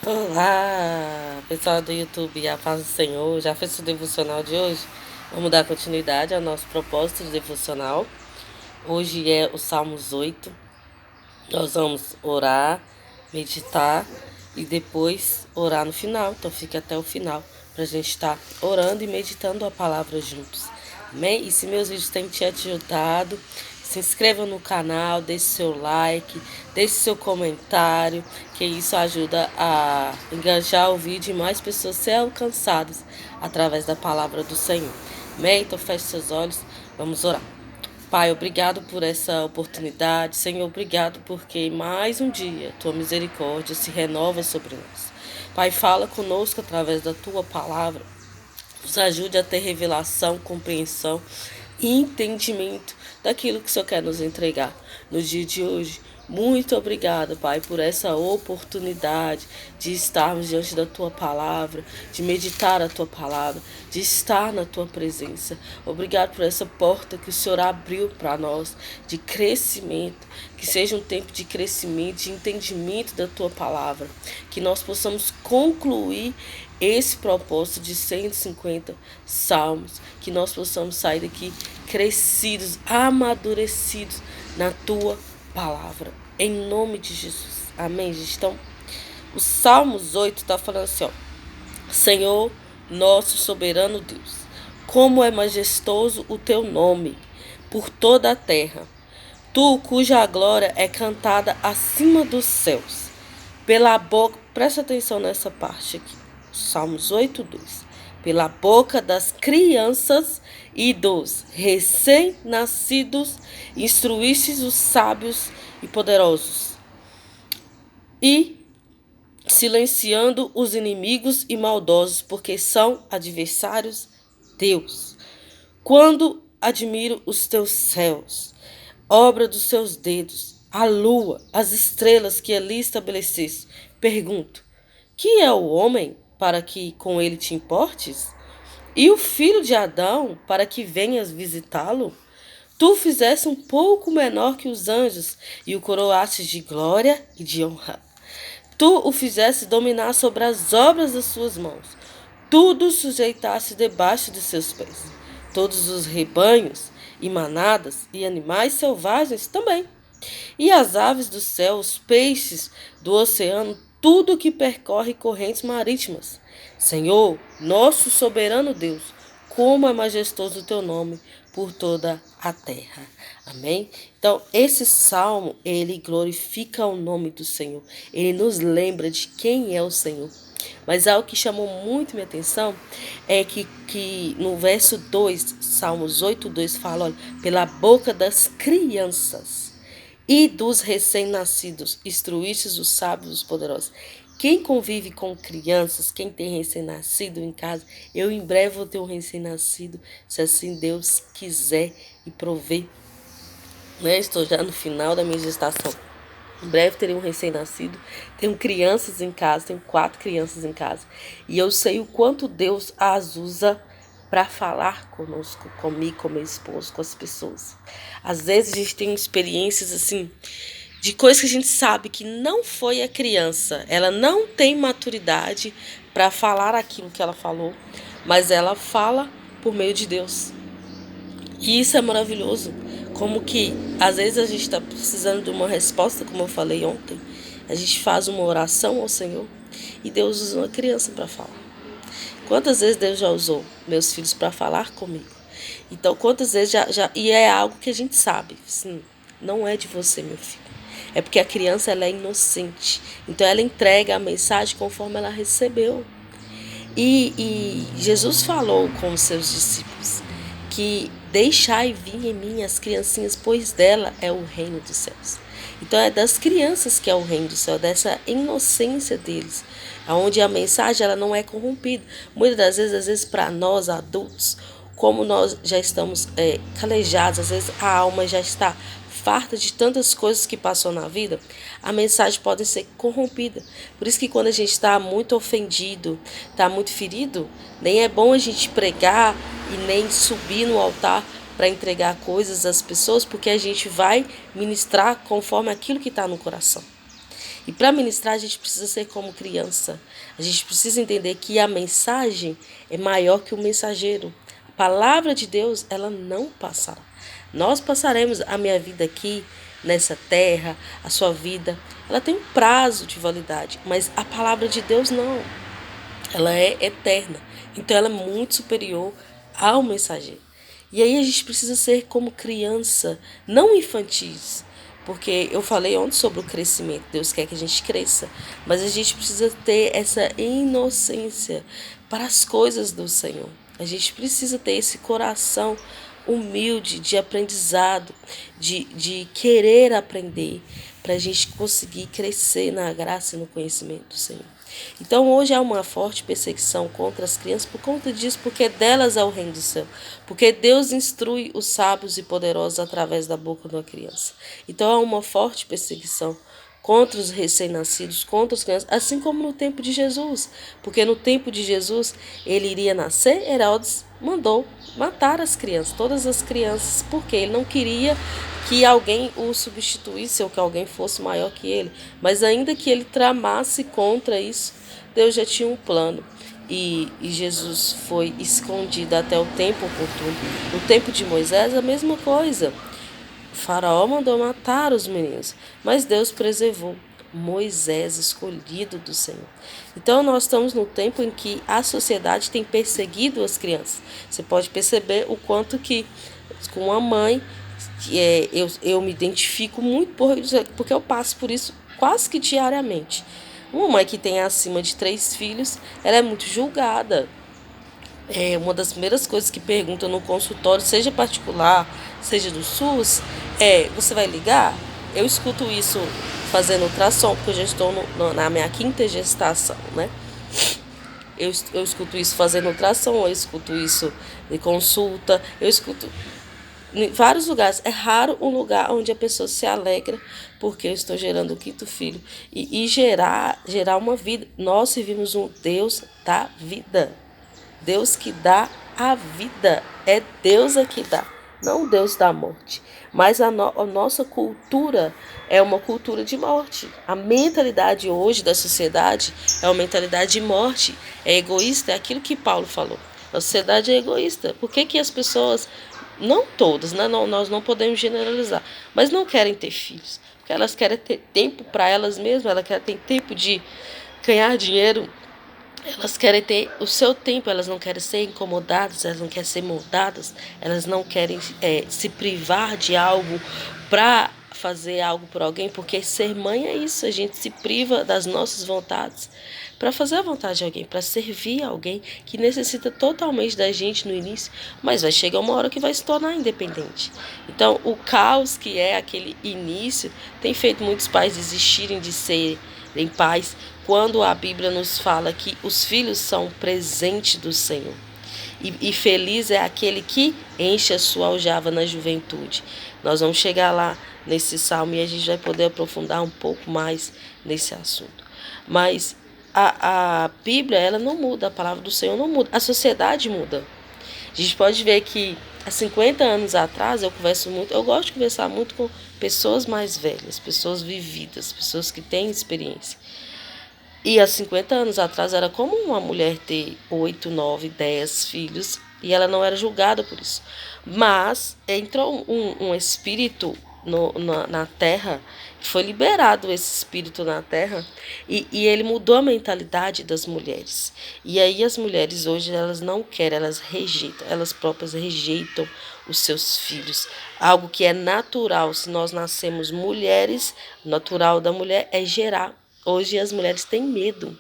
Olá, pessoal do YouTube, a paz do Senhor. Já fez o devocional de hoje? Vamos dar continuidade ao nosso propósito de devocional. Hoje é o Salmos 8. Nós vamos orar, meditar e depois orar no final. Então fique até o final para a gente estar orando e meditando a palavra juntos. Amém? E se meus vídeos têm te ajudado, se inscreva no canal, deixe seu like, deixe seu comentário, que isso ajuda a engajar o vídeo e mais pessoas serem alcançadas através da palavra do Senhor. Amém? Então feche seus olhos, vamos orar. Pai, obrigado por essa oportunidade. Senhor, obrigado porque mais um dia tua misericórdia se renova sobre nós. Pai, fala conosco através da tua palavra. Nos ajude a ter revelação, compreensão e entendimento daquilo que o Senhor quer nos entregar no dia de hoje. Muito obrigada, Pai, por essa oportunidade de estarmos diante da Tua palavra, de meditar a Tua palavra, de estar na Tua presença. Obrigado por essa porta que o Senhor abriu para nós, de crescimento, que seja um tempo de crescimento, de entendimento da Tua palavra, que nós possamos concluir esse propósito de 150 salmos, que nós possamos sair daqui crescidos, amadurecidos na Tua palavra, em nome de Jesus. Amém, gente? Então, o Salmos 8 está falando assim, ó: Senhor, nosso soberano Deus, como é majestoso o teu nome por toda a terra. Tu, cuja glória é cantada acima dos céus. Pela boca, presta atenção nessa parte aqui, Salmos 8:2. Pela boca das crianças e dos recém-nascidos, instruístes os sábios e poderosos, e silenciando os inimigos e maldosos, porque são adversários teus. Quando admiro os teus céus, obra dos seus dedos, a lua, as estrelas que ali estabeleceste, pergunto: que é o homem para que com ele te importes? E o filho de Adão para que venhas visitá-lo? Tu o fizeste um pouco menor que os anjos e o coroastes de glória e de honra. Tu o fizeste dominar sobre as obras das suas mãos. Tudo sujeitaste debaixo de seus pés. Todos os rebanhos e manadas e animais selvagens também. E as aves do céu, os peixes do oceano, tudo que percorre correntes marítimas. Senhor, nosso soberano Deus, como é majestoso o teu nome por toda a terra. Amém? Então, esse salmo, ele glorifica o nome do Senhor. Ele nos lembra de quem é o Senhor. Mas algo que chamou muito minha atenção é que no verso 2, Salmos 8:2 fala, olha, pela boca das crianças e dos recém-nascidos, instruístes os sábios e os poderosos. Quem convive com crianças, quem tem recém-nascido em casa, eu em breve vou ter um recém-nascido, se assim Deus quiser e prover. Né? Estou já no final da minha gestação. Em breve terei um recém-nascido. Tenho crianças em casa, tenho 4 crianças em casa. E eu sei o quanto Deus as usa para falar conosco, comigo, com meu esposo, com as pessoas. Às vezes a gente tem experiências assim, de coisas que a gente sabe que não foi a criança. Ela não tem maturidade para falar aquilo que ela falou, mas ela fala por meio de Deus. E isso é maravilhoso. Como que às vezes a gente está precisando de uma resposta, como eu falei ontem. A gente faz uma oração ao Senhor e Deus usa uma criança para falar. Quantas vezes Deus já usou meus filhos para falar comigo? Então, quantas vezes já. E é algo que a gente sabe. Sim, não é de você, meu filho. É porque a criança ela é inocente. Então, ela entrega a mensagem conforme ela recebeu. E Jesus falou com os seus discípulos que deixai vir em mim as criancinhas, pois dela é o reino dos céus. Então é das crianças que é o reino do céu, dessa inocência deles, onde a mensagem ela não é corrompida. Muitas das vezes, às vezes para nós adultos, como nós já estamos calejados, às vezes a alma já está farta de tantas coisas que passou na vida, a mensagem pode ser corrompida. Por isso que quando a gente está muito ofendido, está muito ferido, nem é bom a gente pregar e nem subir no altar para entregar coisas às pessoas, porque a gente vai ministrar conforme aquilo que está no coração. E para ministrar, a gente precisa ser como criança. A gente precisa entender que a mensagem é maior que o mensageiro. A palavra de Deus, ela não passará. Nós passaremos a minha vida aqui, nessa terra, a sua vida. Ela tem um prazo de validade, mas a palavra de Deus não. Ela é eterna. Então ela é muito superior ao mensageiro. E aí a gente precisa ser como criança, não infantis. Porque eu falei ontem sobre o crescimento. Deus quer que a gente cresça. Mas a gente precisa ter essa inocência para as coisas do Senhor. A gente precisa ter esse coração humilde, de aprendizado, de querer aprender, para a gente conseguir crescer na graça e no conhecimento do Senhor. Então hoje há uma forte perseguição contra as crianças por conta disso, porque delas é o reino do céu. Porque Deus instrui os sábios e poderosos através da boca de uma criança. Então há uma forte perseguição contra os recém-nascidos, contra as crianças, assim como no tempo de Jesus. Porque no tempo de Jesus, ele iria nascer, Herodes mandou matar as crianças, todas as crianças, porque ele não queria que alguém o substituísse ou que alguém fosse maior que ele. Mas ainda que ele tramasse contra isso, Deus já tinha um plano. E Jesus foi escondido até o tempo oportuno. No tempo de Moisés, a mesma coisa. O faraó mandou matar os meninos, mas Deus preservou Moisés, escolhido do Senhor. Então nós estamos no tempo em que a sociedade tem perseguido as crianças. Você pode perceber o quanto que com uma mãe, eu me identifico muito porque eu passo por isso quase que diariamente. Uma mãe que tem acima de 3 filhos, ela é muito julgada. Uma das primeiras coisas que perguntam no consultório, seja particular, seja do SUS, você vai ligar? Eu escuto isso fazendo ultrassom, porque eu já estou na minha 5ª gestação, né? Eu escuto isso fazendo ultrassom, eu escuto isso em consulta, eu escuto em vários lugares. É raro um lugar onde a pessoa se alegra porque eu estou gerando o 5º filho. E gerar uma vida. Nós servimos um Deus da vida. Deus que dá a vida. É Deus a que dá, não Deus da morte. Mas a nossa cultura é uma cultura de morte. A mentalidade hoje da sociedade é uma mentalidade de morte. É egoísta, é aquilo que Paulo falou. A sociedade é egoísta. Por que as pessoas, não todas, né? Nós não podemos generalizar, mas não querem ter filhos? Porque elas querem ter tempo para elas mesmas, elas querem ter tempo de ganhar dinheiro. Elas querem ter o seu tempo, elas não querem ser incomodadas, elas não querem ser moldadas, elas não querem se privar de algo para fazer algo por alguém, porque ser mãe é isso, a gente se priva das nossas vontades para fazer a vontade de alguém, para servir alguém que necessita totalmente da gente no início, mas vai chegar uma hora que vai se tornar independente. Então, o caos que é aquele início tem feito muitos pais desistirem de ser em paz, quando a Bíblia nos fala que os filhos são presente do Senhor. E feliz é aquele que enche a sua aljava na juventude. Nós vamos chegar lá nesse salmo e a gente vai poder aprofundar um pouco mais nesse assunto. Mas a Bíblia, ela não muda, a palavra do Senhor não muda, a sociedade muda. A gente pode ver que há 50 anos atrás eu gosto de conversar muito com pessoas mais velhas, pessoas vividas, pessoas que têm experiência. E há 50 anos atrás era comum uma mulher ter 8, 9, 10 filhos e ela não era julgada por isso. Mas entrou um espírito na terra, foi liberado esse espírito na terra e ele mudou a mentalidade das mulheres. E aí as mulheres hoje elas não querem, elas rejeitam, elas próprias rejeitam os seus filhos. Algo que é natural, se nós nascemos mulheres, natural da mulher é gerar. Hoje as mulheres têm medo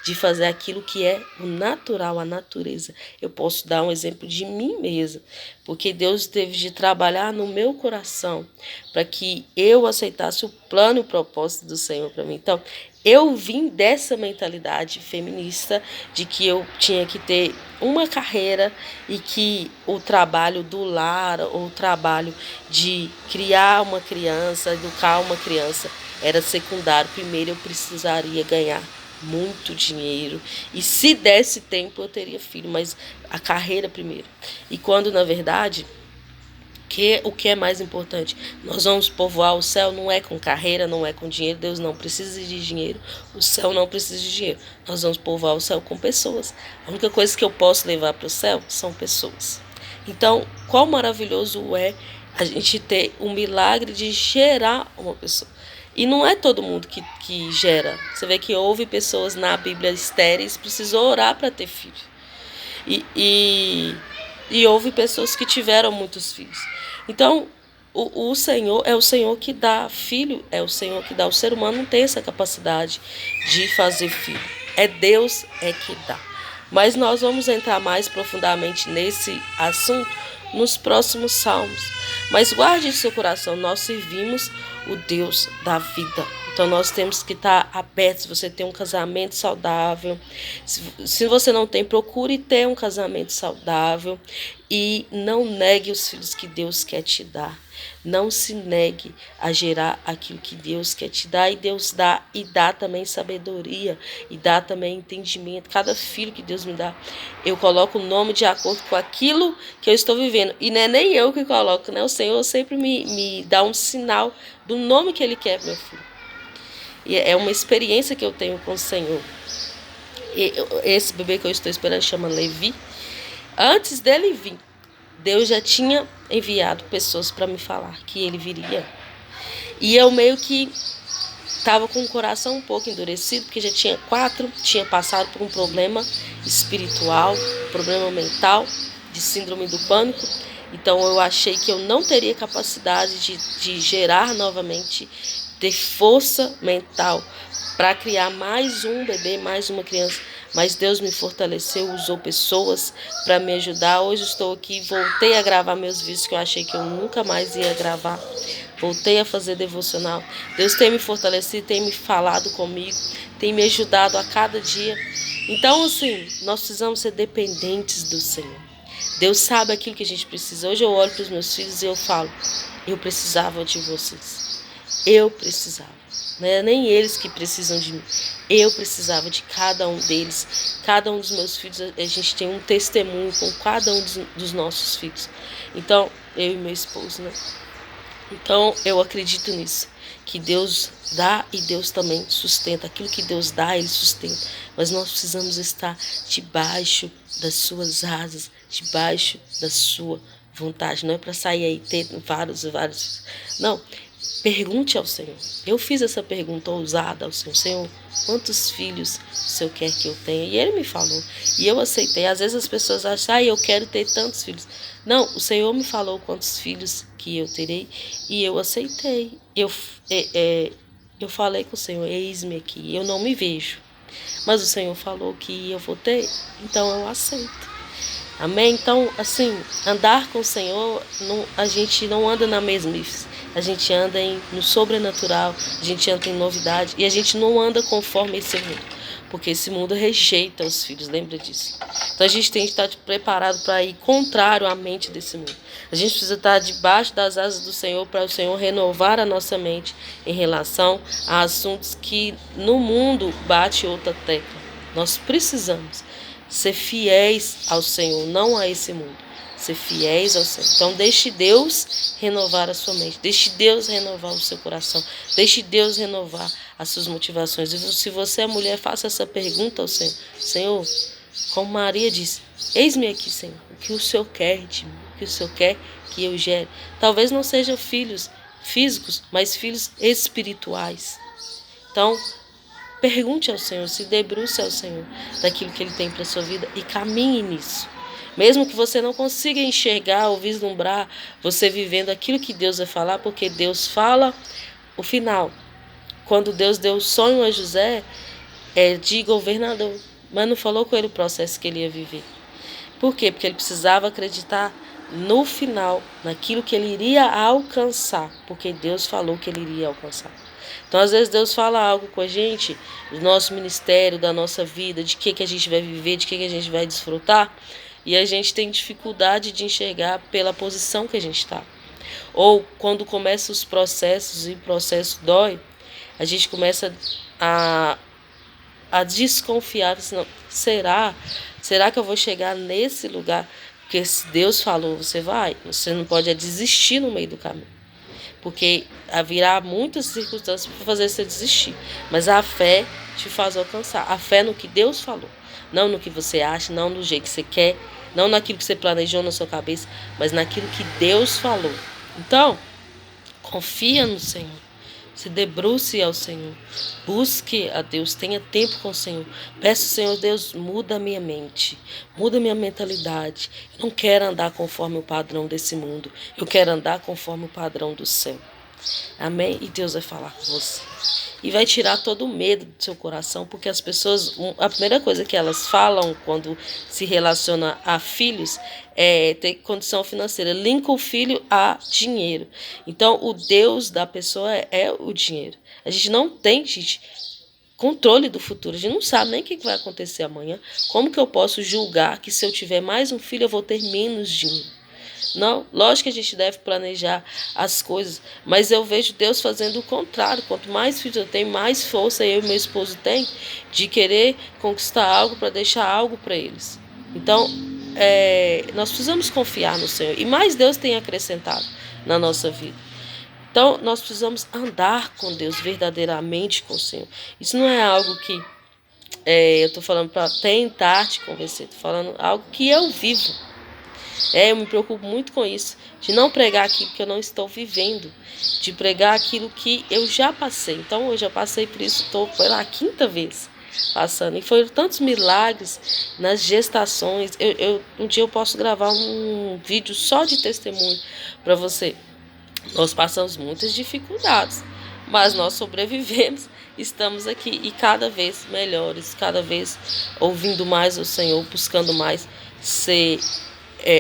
de fazer aquilo que é o natural, a natureza. Eu posso dar um exemplo de mim mesma, porque Deus teve de trabalhar no meu coração para que eu aceitasse o plano e o propósito do Senhor para mim. Então, eu vim dessa mentalidade feminista de que eu tinha que ter uma carreira e que o trabalho do lar ou o trabalho de criar uma criança, educar uma criança, era secundário. Primeiro eu precisaria ganhar muito dinheiro e se desse tempo eu teria filho, mas a carreira primeiro. E quando na verdade o que é mais importante? Nós vamos povoar o céu, não é com carreira, não é com dinheiro. Deus não precisa de dinheiro, o céu não precisa de dinheiro. Nós vamos povoar o céu com pessoas. A única coisa que eu posso levar para o céu são pessoas. Então, qual maravilhoso é a gente ter o milagre de gerar uma pessoa. E não é todo mundo que gera. Você vê que houve pessoas na Bíblia estéreis, precisou orar para ter filho. E houve pessoas que tiveram muitos filhos. Então, o Senhor é o Senhor que dá filho, é o Senhor que dá. O ser humano não tem essa capacidade de fazer filho. É Deus que dá. Mas nós vamos entrar mais profundamente nesse assunto nos próximos salmos. Mas guarde em seu coração, nós servimos o Deus da vida. Então nós temos que estar abertos. Se você tem um casamento saudável, se você não tem, procure ter um casamento saudável e não negue os filhos que Deus quer te dar. Não se negue a gerar aquilo que Deus quer te dar, e Deus dá, e dá também sabedoria, e dá também entendimento. Cada filho que Deus me dá, eu coloco o nome de acordo com aquilo que eu estou vivendo. E não é nem eu que coloco, né? O Senhor sempre me dá um sinal do nome que Ele quer para meu filho. E é uma experiência que eu tenho com o Senhor. E esse bebê que eu estou esperando chama Levi. Antes dele vir, Deus já tinha enviado pessoas para me falar que ele viria. E eu meio que estava com o coração um pouco endurecido, porque já tinha passado por um problema espiritual, problema mental, de síndrome do pânico. Então eu achei que eu não teria capacidade de gerar novamente, ter força mental para criar mais um bebê, mais uma criança. Mas Deus me fortaleceu, usou pessoas para me ajudar. Hoje estou aqui, voltei a gravar meus vídeos que eu achei que eu nunca mais ia gravar. Voltei a fazer devocional. Deus tem me fortalecido, tem me falado comigo, tem me ajudado a cada dia. Então, assim, nós precisamos ser dependentes do Senhor. Deus sabe aquilo que a gente precisa. Hoje eu olho para os meus filhos e eu falo, eu precisava de vocês. Eu precisava. Não é nem eles que precisam de mim. Eu precisava de cada um deles. Cada um dos meus filhos, a gente tem um testemunho com cada um dos nossos filhos. Então, eu e meu esposo, né? Então, eu acredito nisso. Que Deus dá e Deus também sustenta. Aquilo que Deus dá, Ele sustenta. Mas nós precisamos estar debaixo das suas asas, debaixo da sua vontade. Não é para sair aí tendo vários. Não. Pergunte ao Senhor. Eu fiz essa pergunta ousada ao Senhor. Senhor, quantos filhos o Senhor quer que eu tenha? E Ele me falou. E eu aceitei. Às vezes as pessoas acham, eu quero ter tantos filhos. Não, o Senhor me falou quantos filhos que eu terei. E eu aceitei. Eu falei com o Senhor, eis-me aqui. Eu não me vejo. Mas o Senhor falou que eu vou ter. Então eu aceito. Amém? Então, assim, andar com o Senhor, a gente não anda na mesmice. A gente anda no sobrenatural, a gente anda em novidade e a gente não anda conforme esse mundo, porque esse mundo rejeita os filhos, lembra disso? Então a gente tem que estar preparado para ir contrário à mente desse mundo. A gente precisa estar debaixo das asas do Senhor para o Senhor renovar a nossa mente em relação a assuntos que no mundo bate outra tecla. Nós precisamos ser fiéis ao Senhor, não a esse mundo. Ser fiéis ao Senhor. Então deixe Deus renovar a sua mente. Deixe Deus renovar o seu coração. Deixe Deus renovar as suas motivações. E se você é mulher, faça essa pergunta ao Senhor. Senhor, como Maria disse, eis-me aqui, Senhor. O que o Senhor quer de mim? O que o Senhor quer que eu gere? Talvez não sejam filhos físicos, mas filhos espirituais. Então, pergunte ao Senhor, se debruce ao Senhor daquilo que Ele tem para a sua vida e caminhe nisso. Mesmo que você não consiga enxergar ou vislumbrar você vivendo aquilo que Deus vai falar, porque Deus fala o final. Quando Deus deu o sonho a José, de governador, mas não falou com ele o processo que ele ia viver. Por quê? Porque ele precisava acreditar no final, naquilo que ele iria alcançar, porque Deus falou que ele iria alcançar. Então, às vezes, Deus fala algo com a gente, do nosso ministério, da nossa vida, de que a gente vai viver, de que a gente vai desfrutar, e a gente tem dificuldade de enxergar pela posição que a gente está. Ou quando começam os processos e o processo dói, a gente começa a desconfiar. Assim, será que eu vou chegar nesse lugar? Porque se Deus falou, você vai. Você não pode desistir no meio do caminho. Porque haverá muitas circunstâncias para fazer você desistir. Mas a fé te faz alcançar. A fé no que Deus falou. Não no que você acha, não do jeito que você quer, não naquilo que você planejou na sua cabeça, mas naquilo que Deus falou. Então, confia no Senhor. Se debruce ao Senhor. Busque a Deus. Tenha tempo com o Senhor. Peça ao Senhor, Deus, muda a minha mente. Muda a minha mentalidade. Eu não quero andar conforme o padrão desse mundo. Eu quero andar conforme o padrão do céu. Amém? E Deus vai falar com você. E vai tirar todo o medo do seu coração, porque as pessoas, a primeira coisa que elas falam quando se relaciona a filhos é ter condição financeira. Linka o filho a dinheiro. Então, o Deus da pessoa é o dinheiro. A gente não tem, gente, controle do futuro. A gente não sabe nem o que vai acontecer amanhã. Como que eu posso julgar que se eu tiver mais um filho eu vou ter menos dinheiro? Não, lógico que a gente deve planejar as coisas, mas eu vejo Deus fazendo o contrário. Quanto mais filhos eu tenho, mais força eu e meu esposo tem de querer conquistar algo para deixar algo para eles. Então, nós precisamos confiar no Senhor. E mais Deus tem acrescentado na nossa vida. Então, nós precisamos andar com Deus, verdadeiramente com o Senhor. Isso não é algo que eu estou falando para tentar te convencer. Estou falando algo que eu vivo. Eu me preocupo muito com isso, de não pregar aquilo que eu não estou vivendo, de pregar aquilo que eu já passei. Então, eu já passei por isso, estou pela 5ª vez passando. E foram tantos milagres nas gestações. Um dia eu posso gravar um vídeo só de testemunho para você. Nós passamos muitas dificuldades, mas nós sobrevivemos, estamos aqui e cada vez melhores, cada vez ouvindo mais o Senhor, buscando mais ser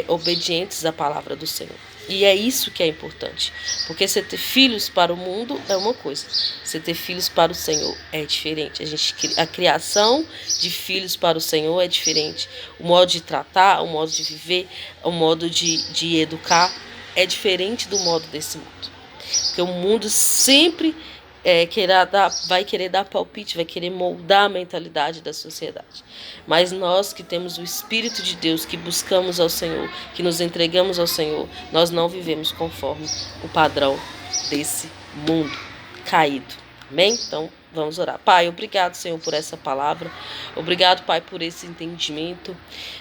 obedientes à palavra do Senhor. E é isso que é importante, porque você ter filhos para o mundo é uma coisa, você ter filhos para o Senhor é diferente. A criação de filhos para o Senhor é diferente. O modo de tratar, o modo de viver, o modo de educar é diferente do modo desse mundo. Porque o mundo sempre vai querer dar palpite, vai querer moldar a mentalidade da sociedade. Mas nós que temos o Espírito de Deus, que buscamos ao Senhor, que nos entregamos ao Senhor, nós não vivemos conforme o padrão desse mundo caído. Amém? Então, vamos orar. Pai, obrigado, Senhor, por essa palavra. Obrigado, Pai, por esse entendimento.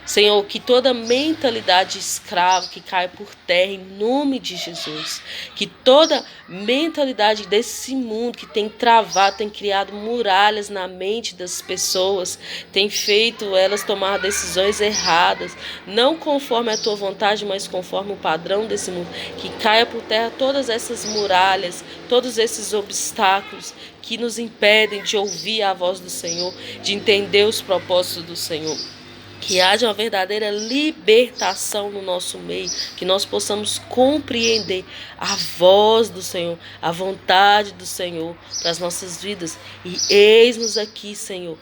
Senhor, que toda mentalidade escrava que caia por terra em nome de Jesus. Que toda mentalidade desse mundo que tem travado, tem criado muralhas na mente das pessoas, tem feito elas tomar decisões erradas, não conforme a tua vontade, mas conforme o padrão desse mundo. Que caia por terra todas essas muralhas, todos esses obstáculos que nos impedem de ouvir a voz do Senhor, de entender os propósitos do Senhor. Que haja uma verdadeira libertação no nosso meio, que nós possamos compreender a voz do Senhor, a vontade do Senhor para as nossas vidas. E eis-nos aqui, Senhor,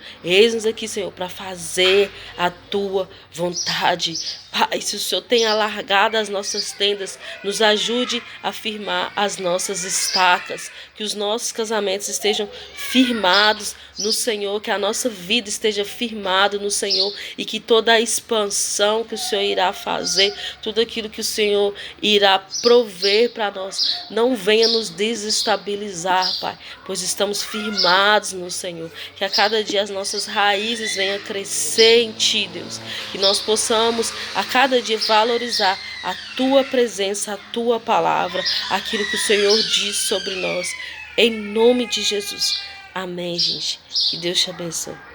para fazer a tua vontade. Pai, se o Senhor tem alargado as nossas tendas, nos ajude a firmar as nossas estacas, que os nossos casamentos estejam firmados no Senhor, que a nossa vida esteja firmada no Senhor e que toda a expansão que o Senhor irá fazer, tudo aquilo que o Senhor irá prover para nós, não venha nos desestabilizar, Pai, pois estamos firmados no Senhor. Que a cada dia as nossas raízes venham crescer em Ti, Deus, que nós possamos a cada dia valorizar a Tua presença, a Tua palavra, aquilo que o Senhor diz sobre nós, em nome de Jesus. Amém, gente. Que Deus te abençoe.